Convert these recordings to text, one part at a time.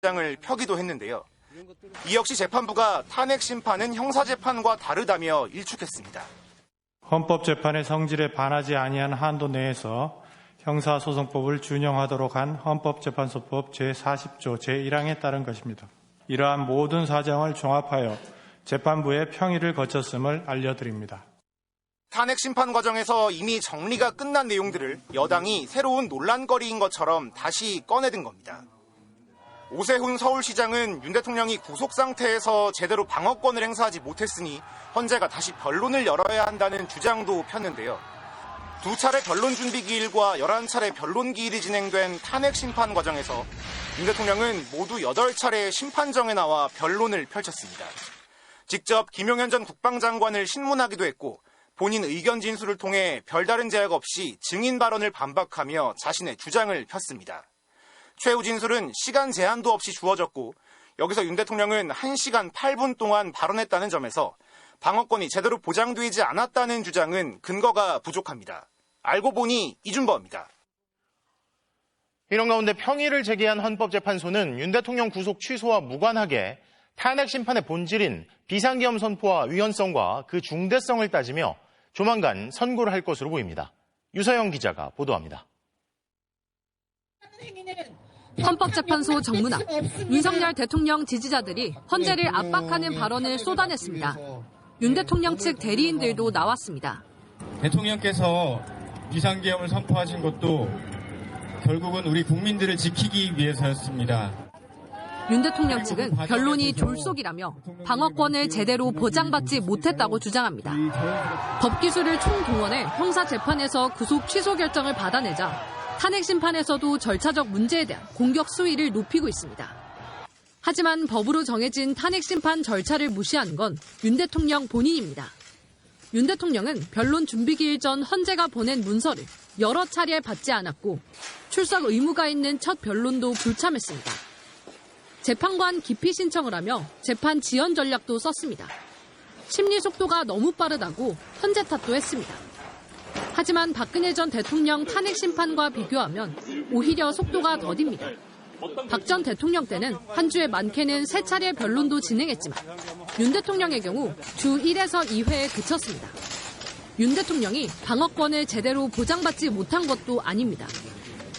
주장을 펴기도 했는데요. 이 역시 재판부가 탄핵 심판은 형사재판과 다르다며 일축했습니다. 헌법재판의 성질에 반하지 아니한 한도 내에서 형사소송법을 준용하도록 한 헌법재판소법 제40조 제1항에 따른 것입니다. 이러한 모든 사정을 종합하여 재판부의 평의를 거쳤음을 알려드립니다. 탄핵 심판 과정에서 이미 정리가 끝난 내용들을 여당이 새로운 논란거리인 것처럼 다시 꺼내든 겁니다. 오세훈 서울시장은 윤 대통령이 구속 상태에서 제대로 방어권을 행사하지 못했으니 헌재가 다시 변론을 열어야 한다는 주장도 폈는데요. 2차례 변론 준비 기일과 11차례 변론 기일이 진행된 탄핵 심판 과정에서 윤 대통령은 모두 8차례 심판정에 나와 변론을 펼쳤습니다. 직접 김용현 전 국방장관을 신문하기도 했고 본인 의견 진술을 통해 별다른 제약 없이 증인 발언을 반박하며 자신의 주장을 폈습니다. 최후 진술은 시간 제한도 없이 주어졌고 여기서 윤 대통령은 1시간 8분 동안 발언했다는 점에서 방어권이 제대로 보장되지 않았다는 주장은 근거가 부족합니다. 알고 보니 이준범입니다. 이런 가운데 평의를 제기한 헌법재판소는 윤 대통령 구속 취소와 무관하게 탄핵 심판의 본질인 비상계엄 선포와 위헌성과 그 중대성을 따지며 조만간 선고를 할 것으로 보입니다. 유서영 기자가 보도합니다. 헌법재판소 정문앞, 윤석열 대통령 지지자들이 헌재를 압박하는 발언을 쏟아냈습니다. 윤 대통령 측 대리인들도 나왔습니다. 대통령께서 비상계엄을 선포하신 것도 결국은 우리 국민들을 지키기 위해서였습니다. 윤 대통령 측은 변론이 졸속이라며 방어권을 제대로 보장받지 못했다고 주장합니다. 법기술을 총동원해 형사재판에서 구속 취소 결정을 받아내자 탄핵 심판에서도 절차적 문제에 대한 공격 수위를 높이고 있습니다. 하지만 법으로 정해진 탄핵 심판 절차를 무시한 건 윤 대통령 본인입니다. 윤 대통령은 변론 준비 기일 전 헌재가 보낸 문서를 여러 차례 받지 않았고 출석 의무가 있는 첫 변론도 불참했습니다. 재판관 기피 신청을 하며 재판 지연 전략도 썼습니다. 심리 속도가 너무 빠르다고 헌재 탓도 했습니다. 하지만 박근혜 전 대통령 탄핵 심판과 비교하면 오히려 속도가 더딥니다. 박 전 대통령 때는 한 주에 많게는 3차례 변론도 진행했지만 윤 대통령의 경우 주 1에서 2회에 그쳤습니다. 윤 대통령이 방어권을 제대로 보장받지 못한 것도 아닙니다.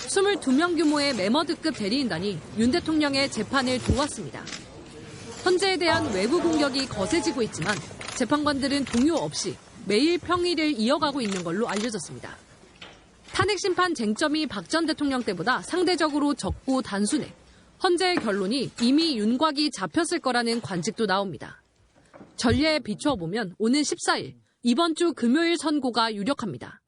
22명 규모의 매머드급 대리인단이 윤 대통령의 재판을 도왔습니다. 헌재에 대한 외부 공격이 거세지고 있지만 재판관들은 동요 없이 매일 평의를 이어가고 있는 걸로 알려졌습니다. 탄핵 심판 쟁점이 박 전 대통령 때보다 상대적으로 적고 단순해 헌재의 결론이 이미 윤곽이 잡혔을 거라는 관측도 나옵니다. 전례에 비추어보면 오는 14일, 이번 주 금요일 선고가 유력합니다.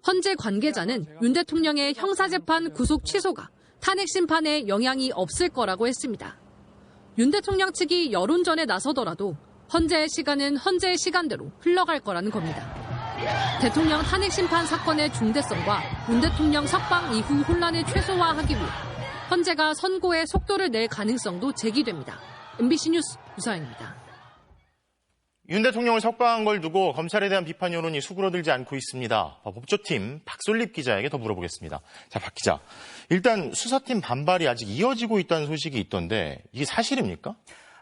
헌재 관계자는 윤 대통령의 형사재판 구속 취소가 탄핵 심판에 영향이 없을 거라고 했습니다. 윤 대통령 측이 여론전에 나서더라도 헌재의 시간은 헌재의 시간대로 흘러갈 거라는 겁니다. 대통령 탄핵 심판 사건의 중대성과 윤 대통령 석방 이후 혼란을 최소화하기 위해 헌재가 선고에 속도를 낼 가능성도 제기됩니다. MBC 뉴스 유서영입니다. 윤 대통령을 석방한 걸 두고 검찰에 대한 비판 여론이 수그러들지 않고 있습니다. 법조팀 박솔립 기자에게 더 물어보겠습니다. 자, 박 기자. 일단 수사팀 반발이 아직 이어지고 있다는 소식이 있던데 이게 사실입니까?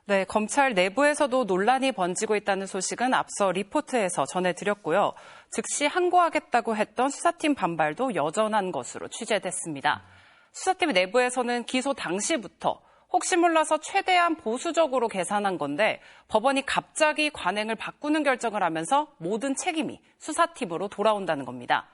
네, 검찰 내부에서도 논란이 번지고 있다는 소식은 앞서 리포트에서 전해드렸고요. 즉시 항고하겠다고 했던 수사팀 반발도 여전한 것으로 취재됐습니다. 수사팀 내부에서는 기소 당시부터 혹시 몰라서 최대한 보수적으로 계산한 건데 법원이 갑자기 관행을 바꾸는 결정을 하면서 모든 책임이 수사팀으로 돌아온다는 겁니다.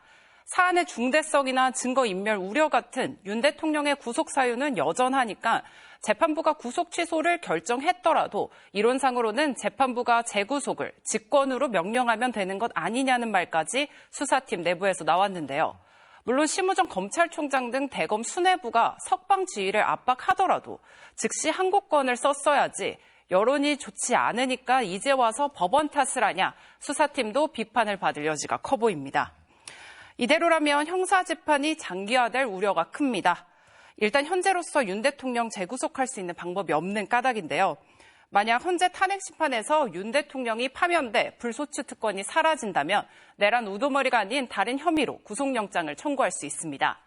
사안의 중대성이나 증거인멸 우려 같은 윤 대통령의 구속 사유는 여전하니까 재판부가 구속 취소를 결정했더라도 이론상으로는 재판부가 재구속을 직권으로 명령하면 되는 것 아니냐는 말까지 수사팀 내부에서 나왔는데요. 물론 심우정 검찰총장 등 대검 수뇌부가 석방 지휘를 압박하더라도 즉시 항고권을 썼어야지 여론이 좋지 않으니까 이제 와서 법원 탓을 하냐 수사팀도 비판을 받을 여지가 커 보입니다. 이대로라면 형사재판이 장기화될 우려가 큽니다. 일단 현재로서 윤 대통령 재구속할 수 있는 방법이 없는 까닭인데요. 만약 헌재 탄핵 심판에서 윤 대통령이 파면돼 불소추 특권이 사라진다면 내란 우두머리가 아닌 다른 혐의로 구속영장을 청구할 수 있습니다.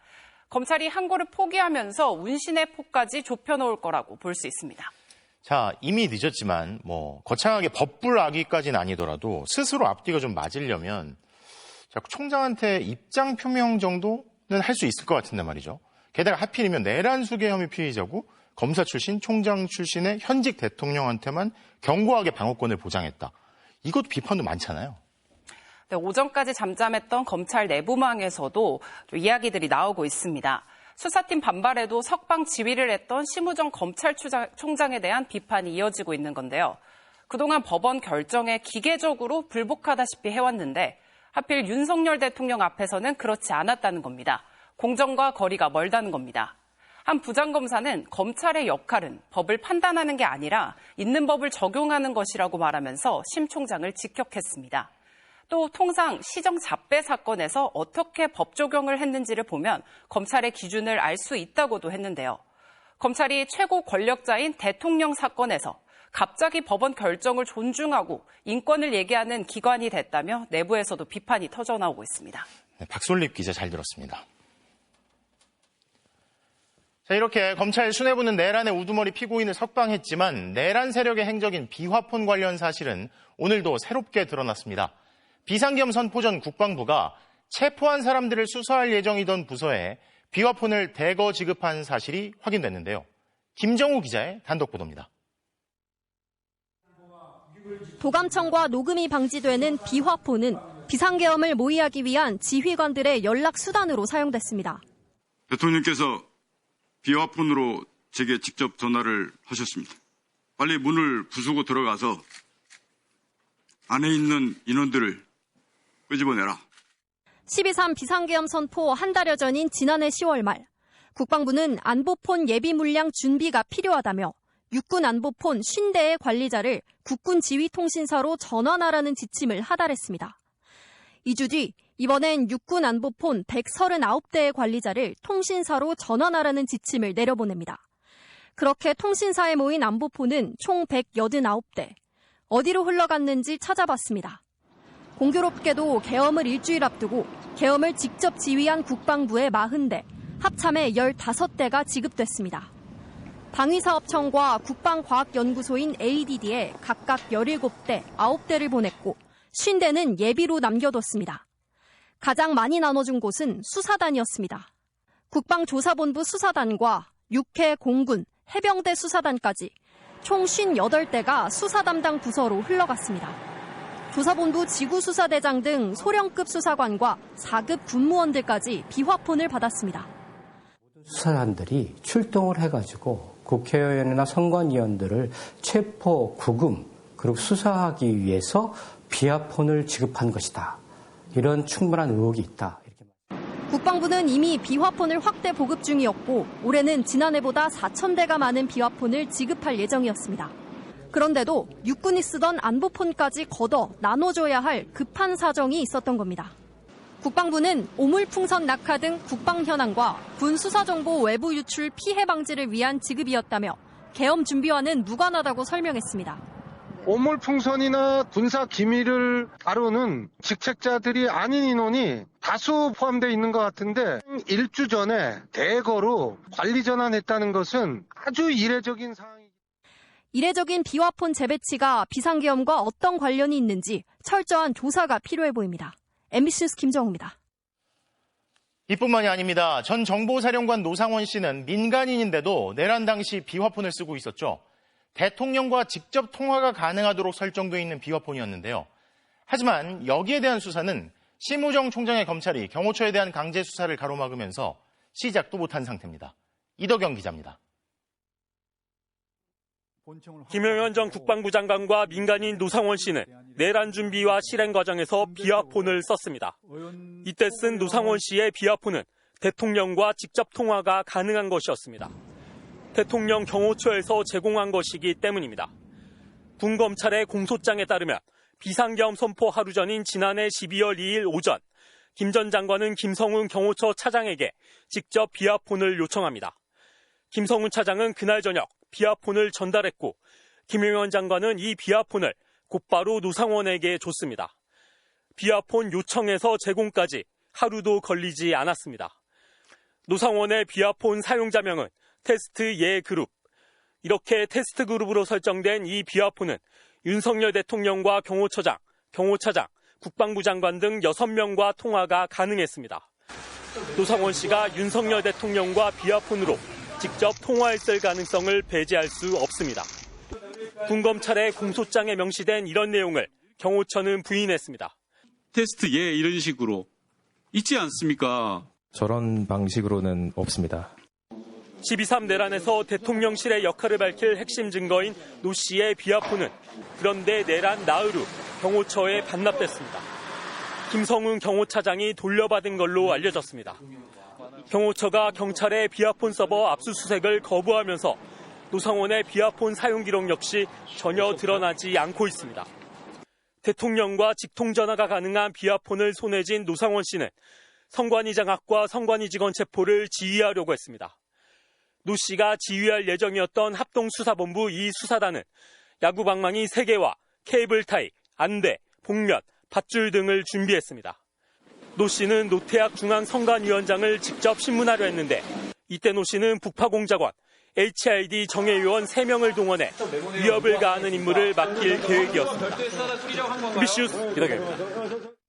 검찰이 항고를 포기하면서 운신의 폭까지 좁혀놓을 거라고 볼 수 있습니다. 자, 이미 늦었지만 거창하게 법불 악의까지는 아니더라도 스스로 앞뒤가 좀 맞으려면 총장한테 입장 표명 정도는 할 수 있을 것 같은데 말이죠. 게다가 하필이면 내란 수괴 혐의 피의자고 검사 출신, 총장 출신의 현직 대통령한테만 견고하게 방어권을 보장했다. 이것도 비판도 많잖아요. 네, 오전까지 잠잠했던 검찰 내부망에서도 이야기들이 나오고 있습니다. 수사팀 반발에도 석방 지휘를 했던 심우정 검찰총장에 대한 비판이 이어지고 있는 건데요. 그동안 법원 결정에 기계적으로 불복하다시피 해왔는데 하필 윤석열 대통령 앞에서는 그렇지 않았다는 겁니다. 공정과 거리가 멀다는 겁니다. 한 부장검사는 검찰의 역할은 법을 판단하는 게 아니라 있는 법을 적용하는 것이라고 말하면서 심 총장을 직격했습니다. 또 통상 시정 잡배 사건에서 어떻게 법 적용을 했는지를 보면 검찰의 기준을 알 수 있다고도 했는데요. 검찰이 최고 권력자인 대통령 사건에서 갑자기 법원 결정을 존중하고 인권을 얘기하는 기관이 됐다며 내부에서도 비판이 터져나오고 있습니다. 네, 박솔립 기자 잘 들었습니다. 자, 이렇게 검찰 수뇌부는 내란의 우두머리 피고인을 석방했지만 내란 세력의 행적인 비화폰 관련 사실은 오늘도 새롭게 드러났습니다. 비상겸 선포 전 국방부가 체포한 사람들을 수사할 예정이던 부서에 비화폰을 대거 지급한 사실이 확인됐는데요. 김정우 기자의 단독 보도입니다. 도감청과 녹음이 방지되는 비화폰은 비상계엄을 모의하기 위한 지휘관들의 연락 수단으로 사용됐습니다. 대통령께서 비화폰으로 제게 직접 전화를 하셨습니다. 빨리 문을 부수고 들어가서 안에 있는 인원들을 끄집어내라. 12.3 비상계엄 선포 한 달여 전인 지난해 10월 말 국방부는 안보폰 예비 물량 준비가 필요하다며 육군 안보폰 50대의 관리자를 국군 지휘통신사로 전환하라는 지침을 하달했습니다. 2주 뒤 이번엔 육군 안보폰 139대의 관리자를 통신사로 전환하라는 지침을 내려보냅니다. 그렇게 통신사에 모인 안보폰은 총 189대. 어디로 흘러갔는지 찾아봤습니다. 공교롭게도 계엄을 일주일 앞두고 계엄을 직접 지휘한 국방부의 40대, 합참에 15대가 지급됐습니다. 방위사업청과 국방과학연구소인 ADD에 각각 17대, 9대를 보냈고 50대는 예비로 남겨뒀습니다. 가장 많이 나눠준 곳은 수사단이었습니다. 국방조사본부 수사단과 육해 공군, 해병대 수사단까지 총 58대가 수사 담당 부서로 흘러갔습니다. 조사본부 지구수사대장 등 소령급 수사관과 4급 군무원들까지 비화폰을 받았습니다. 수사관들이 출동을 해가지고 국회의원이나 선관위원들을 체포, 구금, 그리고 수사하기 위해서 비화폰을 지급한 것이다. 이런 충분한 의혹이 있다. 국방부는 이미 비화폰을 확대 보급 중이었고 올해는 지난해보다 4,000대가 많은 비화폰을 지급할 예정이었습니다. 그런데도 육군이 쓰던 안보폰까지 걷어 나눠줘야 할 급한 사정이 있었던 겁니다. 국방부는 오물풍선 낙하 등 국방 현안과 군 수사정보 외부 유출 피해 방지를 위한 지급이었다며 계엄 준비와는 무관하다고 설명했습니다. 오물풍선이나 군사 기밀을 다루는 직책자들이 아닌 인원이 다수 포함되어 있는 것 같은데 1주 전에 대거로 관리 전환했다는 것은 아주 이례적인 상황입니다. 이례적인 비화폰 재배치가 비상계엄과 어떤 관련이 있는지 철저한 조사가 필요해 보입니다. MBC 뉴스 김정우입니다. 이뿐만이 아닙니다. 전 정보사령관 노상원 씨는 민간인인데도 내란 당시 비화폰을 쓰고 있었죠. 대통령과 직접 통화가 가능하도록 설정되어 있는 비화폰이었는데요. 하지만 여기에 대한 수사는 심우정 총장의 검찰이 경호처에 대한 강제 수사를 가로막으면서 시작도 못한 상태입니다. 이덕영 기자입니다. 김영현 전 국방부 장관과 민간인 노상원 씨는 내란 준비와 실행 과정에서 비화폰을 썼습니다. 이때 쓴 노상원 씨의 비화폰은 대통령과 직접 통화가 가능한 것이었습니다. 대통령 경호처에서 제공한 것이기 때문입니다. 군검찰의 공소장에 따르면 비상계엄 선포 하루 전인 지난해 12월 2일 오전 김 전 장관은 김성훈 경호처 차장에게 직접 비화폰을 요청합니다. 김성훈 차장은 그날 저녁 비화폰을 전달했고 김영현 장관은 이 비화폰을 곧바로 노상원에게 줬습니다. 비화폰 요청에서 제공까지 하루도 걸리지 않았습니다. 노상원의 비화폰 사용자명은 테스트 예 그룹. 이렇게 테스트 그룹으로 설정된 이 비화폰은 윤석열 대통령과 경호처장, 국방부 장관 등 6명과 통화가 가능했습니다. 노상원 씨가 윤석열 대통령과 비화폰으로 직접 통화했을 가능성을 배제할 수 없습니다. 군검찰의 공소장에 명시된 이런 내용을 경호처는 부인했습니다. 테스트 예 이런 식으로 있지 않습니까? 저런 방식으로는 없습니다. 12.3 내란에서 대통령실의 역할을 밝힐 핵심 증거인 노 씨의 비화폰은 그런데 내란 나흘 후 경호처에 반납됐습니다. 김성훈 경호차장이 돌려받은 걸로 알려졌습니다. 경호처가 경찰의 비화폰 서버 압수수색을 거부하면서 노상원의 비화폰 사용 기록 역시 전혀 드러나지 않고 있습니다. 대통령과 직통전화가 가능한 비화폰을 손에 쥔 노상원 씨는 성관이 장악과 성관이 직원 체포를 지휘하려고 했습니다. 노 씨가 지휘할 예정이었던 합동수사본부 이 수사단은 야구방망이 3개와 케이블 타이, 안대, 복면, 밧줄 등을 준비했습니다. 노 씨는 노태학 중앙성관위원장을 직접 신문하려 했는데 이때 노 씨는 북파공작원, HID 정예요원 3명을 동원해 위협을 가하는 임무를 맡길 계획이었습니다. MBC 뉴스 기다립니다.